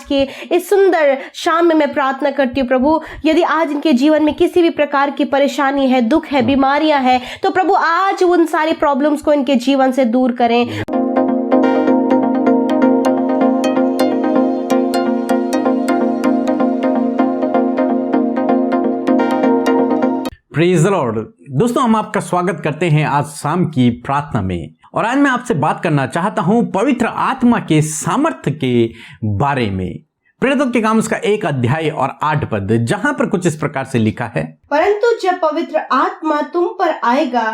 के इस सुंदर शाम में मैं प्रार्थना करती हूँ प्रभु, यदि आज इनके जीवन में किसी भी प्रकार की परेशानी है, दुख है, बीमारियां हैं, तो प्रभु आज उन सारी प्रॉब्लम्स को इनके जीवन से दूर करें। Praise the Lord. दोस्तों, हम आपका स्वागत करते हैं आज शाम की प्रार्थना में। और आज मैं आपसे बात करना चाहता हूं पवित्र आत्मा के सामर्थ्य के बारे में। प्रेरितों के काम उसका 1 अध्याय और 8 पद, जहां पर कुछ इस प्रकार से लिखा है, परंतु जब पवित्र आत्मा तुम पर आएगा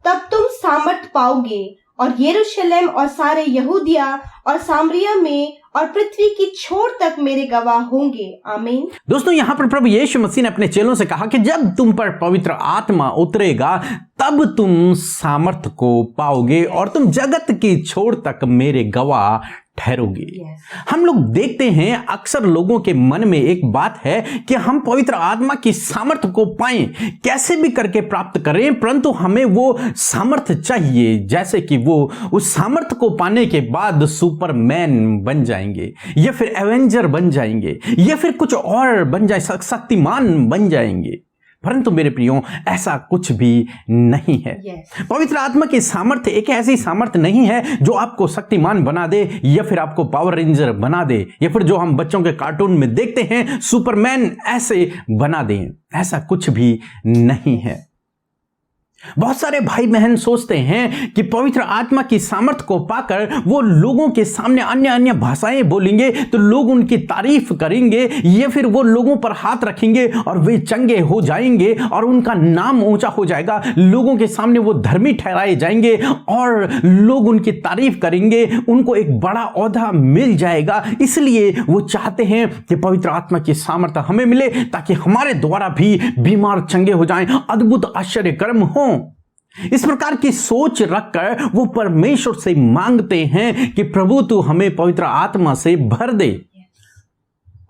तब तुम सामर्थ पाओगे और यरूशलेम और सारे यहूदिया और सामरिया में और पृथ्वी की छोर तक मेरे गवाह होंगे। आमीन। दोस्तों, यहाँ पर प्रभु यीशु मसीह ने अपने चेलों से कहा कि जब तुम पर पवित्र आत्मा उतरेगा तब तुम सामर्थ को पाओगे और तुम जगत की छोर तक मेरे गवाह ठहरोगे। हम लोग देखते हैं अक्सर लोगों के मन में एक बात है कि हम पवित्र आत्मा की सामर्थ्य को पाएं, कैसे भी करके प्राप्त करें, परंतु हमें वो सामर्थ्य चाहिए जैसे कि वो उस सामर्थ्य को पाने के बाद सुपरमैन बन जाएंगे या फिर एवेंजर बन जाएंगे या फिर कुछ और बन जाए, शक्तिमान बन जाएंगे। परंतु मेरे प्रियो, ऐसा कुछ भी नहीं है। पवित्र आत्मा की सामर्थ्य एक ऐसी सामर्थ्य नहीं है जो आपको शक्तिमान बना दे या फिर आपको पावर रेंजर बना दे या फिर जो हम बच्चों के कार्टून में देखते हैं सुपरमैन ऐसे बना दें। ऐसा कुछ भी नहीं है। बहुत सारे भाई बहन सोचते हैं कि पवित्र आत्मा की सामर्थ्य को पाकर वो लोगों के सामने अन्य अन्य भाषाएं बोलेंगे तो लोग उनकी तारीफ करेंगे या फिर वो लोगों पर हाथ रखेंगे और वे चंगे हो जाएंगे और उनका नाम ऊंचा हो जाएगा, लोगों के सामने वो धर्मी ठहराए जाएंगे और लोग उनकी तारीफ करेंगे, उनको एक बड़ा ओहदा मिल जाएगा। इसलिए वो चाहते हैं कि पवित्र आत्मा की सामर्थ्य हमें मिले ताकि हमारे द्वारा भी बीमार चंगे हो जाएं, अद्भुत आश्चर्य कर्म हो। इस प्रकार की सोच रखकर वो परमेश्वर से मांगते हैं कि प्रभु तू हमें पवित्र आत्मा से भर दे।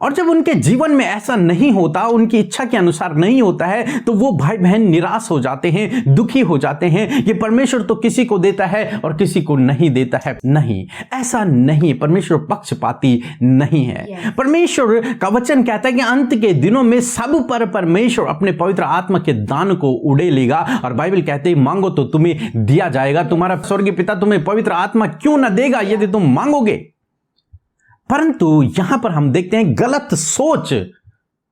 और जब उनके जीवन में ऐसा नहीं होता, उनकी इच्छा के अनुसार नहीं होता है, तो वो भाई बहन निराश हो जाते हैं, दुखी हो जाते हैं कि परमेश्वर तो किसी को देता है और किसी को नहीं देता है। नहीं, ऐसा नहीं। परमेश्वर पक्षपाती नहीं है। परमेश्वर का वचन कहता है कि अंत के दिनों में सब पर परमेश्वर अपने पवित्र आत्मा के दान को उड़ेलेगा। और बाइबल कहते है मांगो तो तुम्हें दिया जाएगा। तुम्हारा स्वर्गीय पिता तुम्हें पवित्र आत्मा क्यों न देगा यदि तुम मांगोगे। परंतु यहां पर हम देखते हैं गलत सोच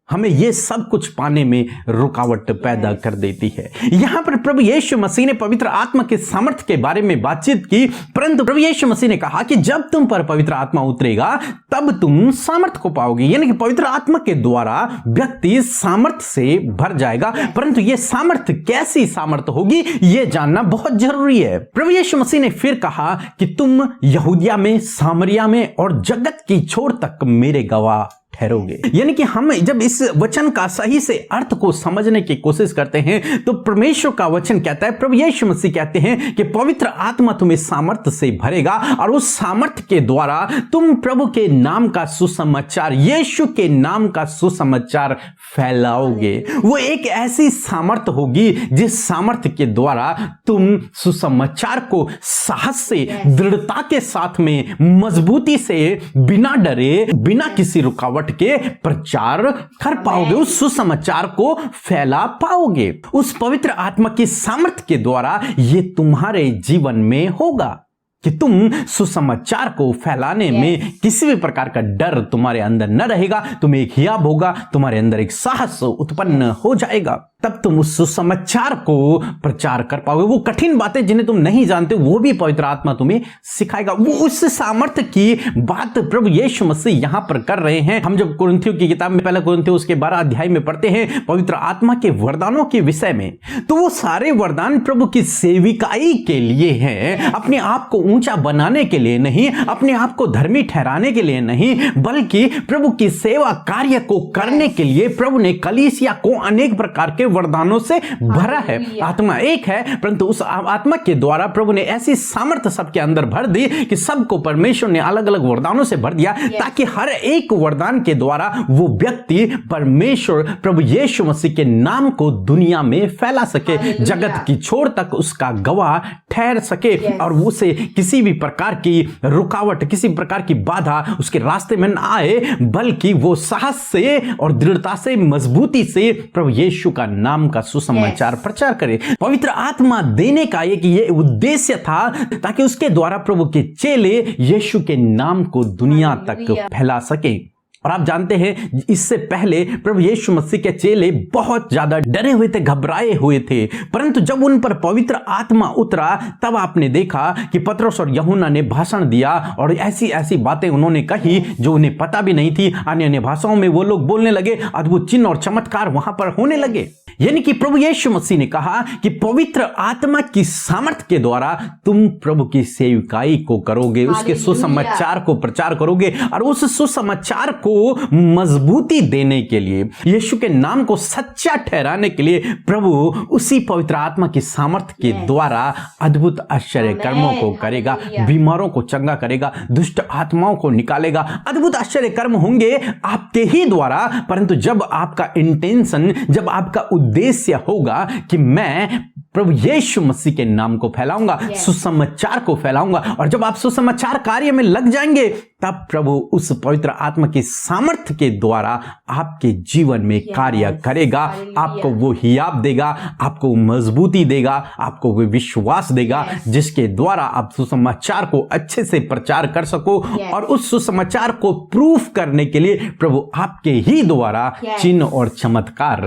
हमें यह सब कुछ पाने में रुकावट पैदा कर देती है। यहां पर प्रभु यीशु मसीह ने पवित्र आत्मा के सामर्थ्य के बारे में बातचीत की, परंतु प्रभु यीशु मसीह ने कहा कि जब तुम पर पवित्र आत्मा उतरेगा तब तुम सामर्थ्य को पाओगे। यानी कि पवित्र आत्मा के द्वारा व्यक्ति सामर्थ्य से भर जाएगा। परंतु यह सामर्थ्य कैसी सामर्थ्य होगी यह जानना बहुत जरूरी है। प्रभु यीशु मसीह ने फिर कहा कि तुम यहूदिया में, सामरिया में और जगत की छोर तक मेरे गवाह ठहरोगे। यानी कि हम जब इस वचन का सही से अर्थ को समझने की कोशिश करते हैं तो परमेश्वर का वचन कहता है, प्रभु यीशु मसीह कहते हैं कि पवित्र आत्मा तुम्हें सामर्थ्य से भरेगा और उस सामर्थ्य के द्वारा तुम प्रभु के नाम का सुसमाचार, यीशु के नाम का सुसमाचार फैलाओगे। वो एक ऐसी सामर्थ्य होगी जिस सामर्थ्य के द्वारा तुम सुसमाचार को साहस से, दृढ़ता के साथ में, मजबूती से, बिना डरे, बिना किसी रुकावट के प्रचार कर पाओगे, उस सुसमाचार को फैला पाओगे। उस पवित्र आत्मा की सामर्थ्य के द्वारा यह तुम्हारे जीवन में होगा कि तुम सुसमाचार को फैलाने में किसी भी प्रकार का डर तुम्हारे अंदर न रहेगा। तुम्हें एक हियाब होगा, तुम्हारे अंदर एक साहस उत्पन्न हो जाएगा। तब तुम उस सुसमाचार को प्रचार कर पाओगे। वो कठिन बातें जिन्हें तुम नहीं जानते वो भी पवित्र आत्मा तुम्हें सिखाएगा। वो उस सामर्थ्य की बात प्रभु यीशु मसीह यहां पर कर रहे हैं। हम जब कुरिन्थियों की किताब में पहला कुरिन्थियों उसके 12 अध्याय में पढ़ते हैं पवित्र आत्मा के वरदानों के विषय में, तो वो सारे वरदान प्रभु की सेविकाई के लिए हैं, अपने आप को ऊंचा बनाने के लिए नहीं, अपने आप को धर्मी ठहराने के लिए नहीं, बल्कि प्रभु की सेवा कार्य को करने के लिए प्रभु ने कलीसिया को अनेक प्रकार के वरदानों से भरा है। आत्मा एक है, परंतु उस आत्मा के द्वारा प्रभु ने ऐसी सामर्थ्य सबके अंदर भर दी कि सबको परमेश्वर ने अलग अलग वरदानों से भर दिया, ताकि हर एक वरदान के द्वारा वो व्यक्ति परमेश्वर प्रभु यीशु मसीह के नाम को दुनिया में फैला सके, जगत की छोर तक उसका गवाह ठहर सके, और उसे किसी भी प्रकार की रुकावट, किसी प्रकार की बाधा उसके रास्ते में ना आए, बल्कि वो साहस से और दृढ़ता से, मजबूती से प्रभु यीशु का नाम का सुसमाचार प्रचार करे। पवित्र आत्मा देने का एक ये उद्देश्य था, ताकि उसके द्वारा प्रभु के चेले यीशु के नाम को दुनिया तक फैला सके। और आप जानते हैं, इससे पहले प्रभु यीशु मसीह के चेले बहुत ज्यादा डरे हुए थे, घबराए हुए थे, परंतु जब उन पर पवित्र आत्मा उतरा, तब आपने देखा कि पतरस और यूहन्ना ने भाषण दिया और ऐसी ऐसी बातें उन्होंने कही जो उन्हें पता भी नहीं थी। अन्य अन्य भाषाओं में वो लोग बोलने लगे, अद्भुत चिन्ह और चमत्कार वहां पर होने लगे। यानी कि प्रभु यीशु मसीह ने कहा कि पवित्र आत्मा की सामर्थ्य के द्वारा तुम प्रभु की सेवकाई को करोगे, उसके सुसमाचार को प्रचार करोगे, और उस सुसमाचार को मजबूती देने के लिए, यीशु के नाम को सच्चा ठहराने के लिए प्रभु उसी पवित्र आत्मा की सामर्थ्य के द्वारा अद्भुत आश्चर्य कर्मों को करेगा, बीमारों को चंगा करेगा, दुष्ट आत्माओं को निकालेगा। अद्भुत आश्चर्य कर्म होंगे आपके ही द्वारा, परंतु जब आपका इंटेंशन, जब आपका उद्देश्य होगा कि मैं प्रभु यीशु मसीह के नाम को फैलाऊंगा, सुसमाचार को फैलाऊंगा, और जब आप सुसमाचार कार्य में लग जाएंगे, तब प्रभु उस पवित्र आत्मा की सामर्थ्य के द्वारा आपके जीवन में कार्य करेगा। आपको वो हियाब देगा, आपको मजबूती देगा, आपको वो विश्वास देगा, जिसके द्वारा आप सुसमाचार को अच्छे से प्रचार कर सको, और उस सुसमाचार को प्रूफ करने के लिए प्रभु आपके ही द्वारा चिन्ह और चमत्कार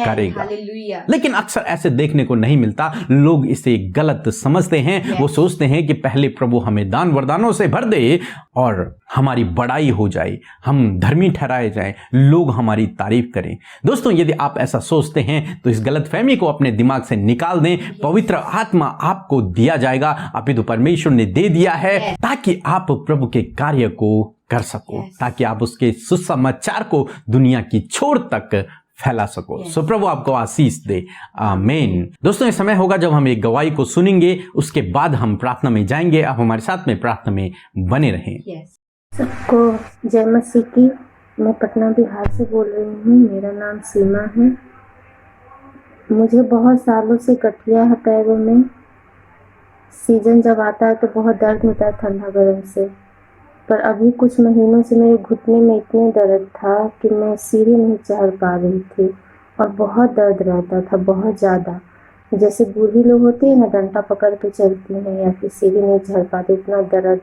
करेगा। लेकिन अक्सर ऐसे देखने को नहीं मिलता। लोग इसे गलत समझते हैं। वो सोचते हैं कि पहले प्रभु हमें दान वरदानों से भर दे और हमारी बड़ाई हो जाए, हम धर्मी ठहराए जाएं, लोग हमारी तारीफ करें। दोस्तों, यदि आप ऐसा सोचते हैं तो इस गलतफहमी को अपने दिमाग से निकाल दें। पवित्र आत्मा आपको दिया जाएगा, अपितु परमेश्वर ने दे दिया है, ताकि आप प्रभु के कार्य को कर सको, ताकि आप उसके सुसमाचार को दुनिया की छोर तक फैला सको। सो प्रभु आपको आशीष दे, आमीन। दोस्तों, ये समय होगा जब हम एक गवाही को सुनेंगे, उसके बाद हम प्रार्थना में जाएंगे। आप हमारे साथ में प्रार्थना में बने रहें। सबको जय मसीह की। मैं पटना बिहार से बोल रही हूँ। मेरा नाम सीमा है। मुझे बहुत सालों से गठिया है पैरों में। सीजन जब आता है तो बहुत दर्द होता है ठंडा गर्म से, पर अभी कुछ महीनों से मेरे घुटने में इतने दर्द था कि मैं सीढ़ी नहीं चढ़ पा रही थी, और बहुत दर्द रहता था, बहुत ज़्यादा। जैसे बूढ़ी लोग होती है ना, डंडा पकड़ के चलती हैं या फिर सीढ़ी नहीं चढ़ पाते, इतना दर्द।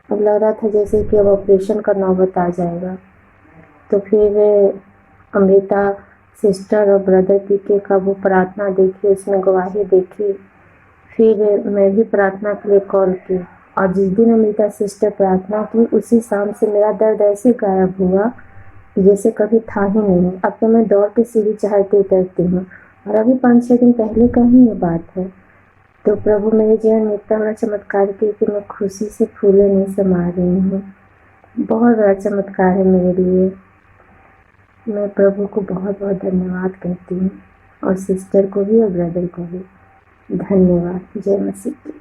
अब लग रहा था जैसे कि अब ऑपरेशन का नौबत आ जाएगा। तो फिर अमृता सिस्टर और ब्रदर पीके का वो प्रार्थना देखी, उसमें गवाही देखी। फिर मैं भी प्रार्थना के लिए कॉल की, और जिस दिन अमृता सिस्टर प्रार्थना की, उसी शाम से मेरा दर्द ऐसे गायब हुआ जैसे कभी था ही नहीं। अब तो मैं दौड़ के सीढ़ी चढ़ते उतरती हूँ, और अभी 5-6 दिन पहले का ही ये बात है। तो प्रभु मेरे जीवन में इतना बड़ा चमत्कार किया कि मैं खुशी से फूले नहीं समा रही हूँ। बहुत बड़ा चमत्कार है मेरे लिए। मैं प्रभु को बहुत बहुत धन्यवाद कहती हूँ, और सिस्टर को भी और ब्रदर को भी धन्यवाद। जय मसीह की।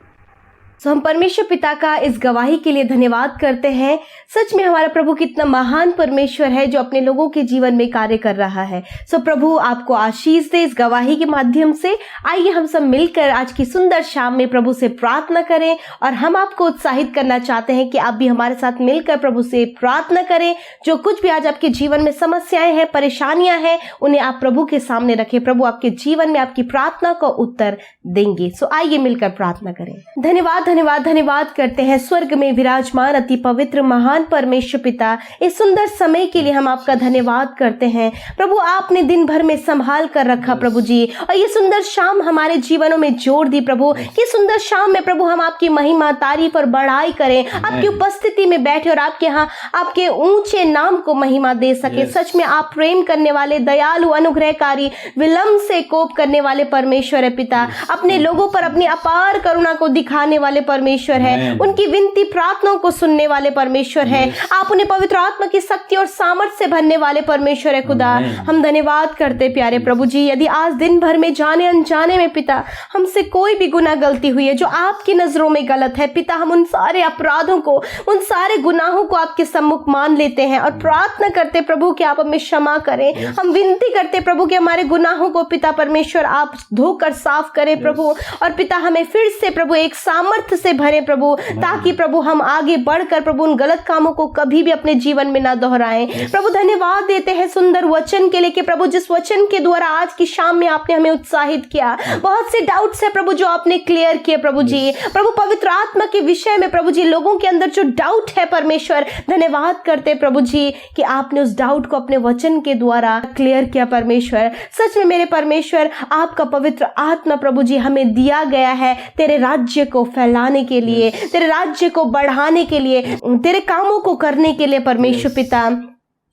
सो हम परमेश्वर पिता का इस गवाही के लिए धन्यवाद करते हैं। सच में हमारा प्रभु कितना महान परमेश्वर है जो अपने लोगों के जीवन में कार्य कर रहा है। सो प्रभु आपको आशीष दे इस गवाही के माध्यम से। आइए हम सब मिलकर आज की सुंदर शाम में प्रभु से प्रार्थना करें, और हम आपको उत्साहित करना चाहते हैं कि आप भी हमारे साथ मिलकर प्रभु से प्रार्थना करें। जो कुछ भी आज आपके जीवन में समस्याएं हैं, परेशानियां हैं, उन्हें आप प्रभु के सामने रखें। प्रभु आपके जीवन में आपकी प्रार्थना को उत्तर देंगे। सो आइए मिलकर प्रार्थना करें। धन्यवाद धन्यवाद धन्यवाद करते हैं स्वर्ग में विराजमान अति पवित्र महान परमेश्वर पिता, इस सुंदर समय के लिए हम आपका धन्यवाद करते हैं। प्रभु आपने दिन भर में संभाल कर रखा प्रभु जी, और ये सुंदर शाम हमारे जीवनों में जोड़ दी प्रभु। ये सुंदर शाम में प्रभु हम आपकी महिमा तारीफ और बढ़ाई करें, आपकी उपस्थिति में बैठे और आपके यहाँ आपके ऊंचे नाम को महिमा दे सके। सच में आप प्रेम करने वाले, दयालु, अनुग्रहकारी, विलंब से कोप करने वाले परमेश्वर है पिता। अपने लोगों पर अपनी अपार करुणा को दिखाने वाले वाले परमेश्वर है, उनकी विनती प्रार्थनाओं को सुनने वाले परमेश्वर है। आप उन्हें पवित्र आत्मा की शक्ति और सामर्थ से भरने वाले परमेश्वर है। खुदा हम धन्यवाद करते प्यारे प्रभु जी, यदि आज दिन भर में जाने अनजाने में पिता हमसे कोई भी गुनाह गलती हुई है जो आपकी नजरों में गलत है पिता, हम उन सारे अपराधों को, उन सारे गुनाहों को आपके सम्मुख मान लेते हैं और प्रार्थना करते प्रभु कि आप हमें क्षमा करें। हम विनती करते प्रभु कि हमारे गुनाहों को पिता परमेश्वर आप धोकर साफ करें प्रभु, और पिता हमें फिर से प्रभु एक सामर्थ्य से भरे प्रभु, ताकि प्रभु हम आगे बढ़कर प्रभु उन गलत कामों को कभी भी अपने जीवन में ना दोहराएं। प्रभु धन्यवाद देते हैं सुंदर वचन के लिए कि प्रभु जिस वचन के द्वारा आज की शाम में आपने हमें उत्साहित किया, बहुत से डाउट्स है प्रभु जो आपने क्लियर किए प्रभु जी। प्रभु पवित्र आत्मा के विषय में प्रभु जी लोगों के अंदर जो डाउट है परमेश्वर, धन्यवाद करते प्रभु जी कि आपने उस डाउट को अपने वचन के द्वारा क्लियर किया परमेश्वर। सच में मेरे परमेश्वर आपका पवित्र आत्मा प्रभु जी हमें दिया गया है तेरे राज्य को फैलाने के लिए, तेरे राज्य को बढ़ाने के लिए, तेरे कामों को करने के लिए परमेश्वर पिता।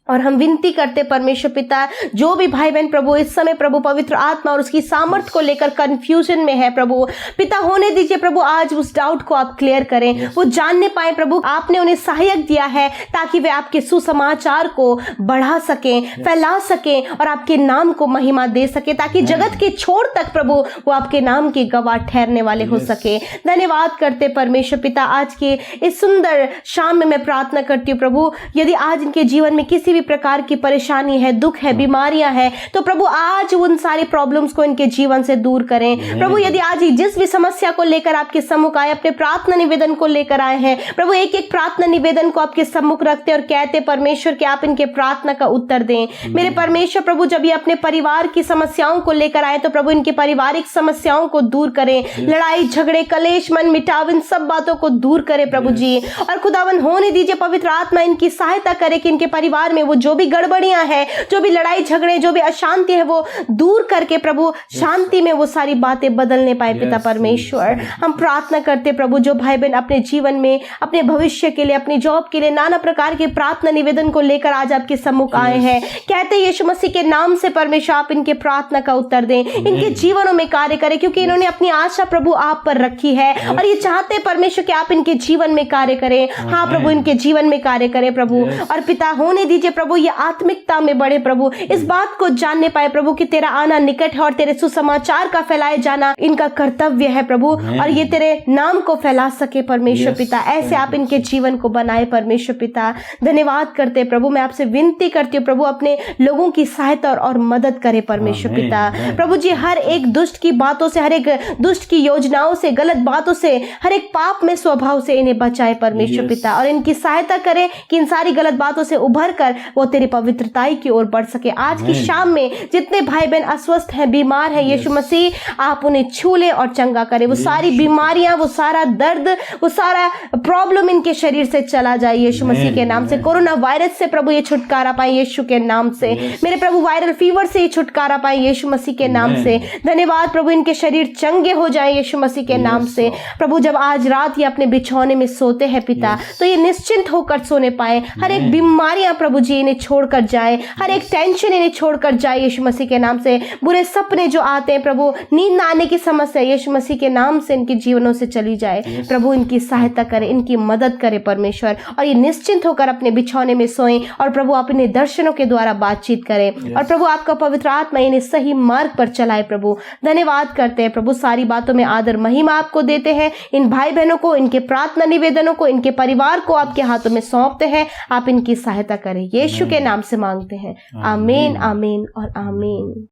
और हम विनती करते परमेश्वर पिता, जो भी भाई बहन प्रभु इस समय प्रभु पवित्र आत्मा और उसकी सामर्थ को लेकर कंफ्यूजन में है प्रभु पिता, होने दीजिए प्रभु, आज उस डाउट को आप क्लियर करें, वो जानने पाए प्रभु आपने उन्हें सहायक दिया है ताकि वे आपके सुसमाचार को बढ़ा सकें, फैला सकें और आपके नाम को महिमा दे सके, ताकि जगत के छोर तक प्रभु वो आपके नाम के गवाह ठहरने वाले हो सके। धन्यवाद करते परमेश्वर पिता, आज के इस सुंदर शाम में मैं प्रार्थना करती हूँ प्रभु, यदि आज इनके जीवन में किसी भी प्रकार की परेशानी है, दुख है, बीमारियां हैं, तो प्रभु आज उन सारी प्रॉब्लम्स को इनके जीवन से दूर करें प्रभु। यदि आज जिस भी समस्या को लेकर आपके सम्मुख आए, अपने प्रार्थना निवेदन को लेकर आए हैं प्रभु, एक एक प्रार्थना निवेदन को आपके सम्मुख रखते और कहते परमेश्वर कि आप इनके प्रार्थना का उत्तर दें। मेरे परमेश्वर प्रभु, जब ये अपने परिवार की समस्याओं को लेकर आए तो प्रभु इनके पारिवारिक समस्याओं को दूर करें, लड़ाई झगड़े कलेश मन मिटाव इन सब बातों को दूर करें प्रभु जी। और खुदावन होने दीजिए पवित्र आत्मा इनकी सहायता करे कि इनके परिवार में वो जो भी गड़बड़ियां हैं, जो भी लड़ाई झगड़े, जो भी अशांति है, वो दूर करके प्रभु शांति में वो सारी बातें बदलने पाए पिता परमेश्वर। हम प्रार्थना करते प्रभु, जो भाई बहन अपने जीवन में, अपने भविष्य के लिए, अपनी जॉब के लिए नाना प्रकार के प्रार्थना निवेदन को लेकर आज आपके सम्मुख आए हैं, कहते यीशु मसीह के नाम से परमेश्वर आप इनके प्रार्थना का उत्तर दें, इनके जीवनों में कार्य करें, क्योंकि इन्होंने अपनी आशा प्रभु आप पर रखी है और ये चाहते परमेश्वर कि आप इनके जीवन में कार्य करें। हाँ प्रभु, इनके जीवन में कार्य करें प्रभु। और पिता होने दीजिए प्रभु ये आत्मिकता में बढ़े प्रभु, इस बात को जानने पाए प्रभु कि तेरा आना निकट है और तेरे सुसमाचार का फैलाए जाना इनका कर्तव्य है प्रभु, और ये तेरे नाम को फैला सके परमेश्वर पिता। ऐसे आप इनके जीवन को बनाए परमेश्वर पिता। धन्यवाद करते प्रभु, मैं आपसे विनती करती हूँ प्रभु, अपने लोगों की सहायता और मदद करे परमेश्वर पिता। प्रभु जी हर एक दुष्ट की बातों से, हर एक दुष्ट की योजनाओं से, गलत बातों से, हर एक पाप में स्वभाव से इन्हें बचाए परमेश्वर पिता, और इनकी सहायता करे कि इन सारी गलत बातों से उभर कर वो तेरी पवित्रताई की ओर बढ़ सके। आज की शाम में जितने भाई बहन अस्वस्थ हैं, बीमार हैं, यीशु मसीह आप उन्हें छू ले और चंगा करे। वो सारी बीमारियां, वो सारा दर्द, वो सारा प्रॉब्लम इनके शरीर से चला जाए यीशु मसीह के नाम से। कोरोना वायरस से प्रभु ये छुटकारा पाए यीशु के नाम से। मेरे प्रभु वायरल फीवर से ये छुटकारा पाए यीशु मसीह के नाम से। धन्यवाद प्रभु, इनके शरीर चंगे हो जाए यीशु मसीह के नाम से। प्रभु जब आज रात ये अपने बिछौने में सोते हैं पिता, तो ये निश्चिंत होकर सोने पाए। हर एक बीमारियां प्रभु जी इन्हें छोड़कर जाए, हर एक टेंशन इन्हें छोड़कर जाए यीशु मसीह के नाम से। बुरे सपने जो आते हैं प्रभु, नींद आने की समस्या यीशु मसीह के नाम से इनके जीवनों से चली जाए। प्रभु इनकी सहायता करे, इनकी मदद करे परमेश्वर, और ये निश्चिंत होकर अपने बिछौने में सोएं। और प्रभु आप इन्हें दर्शनों के द्वारा बातचीत करें, और प्रभु आपका पवित्र आत्मा इन्हें सही मार्ग पर चलाए प्रभु। धन्यवाद करते हैं प्रभु, सारी बातों में आदर महिमा आपको देते हैं। इन भाई बहनों को, इनके प्रार्थना निवेदनों को, इनके परिवार को आपके हाथों में सौंपते हैं। आप इनकी सहायता करें, यीशु के नाम से मांगते हैं। आमीन, आमीन और आमीन।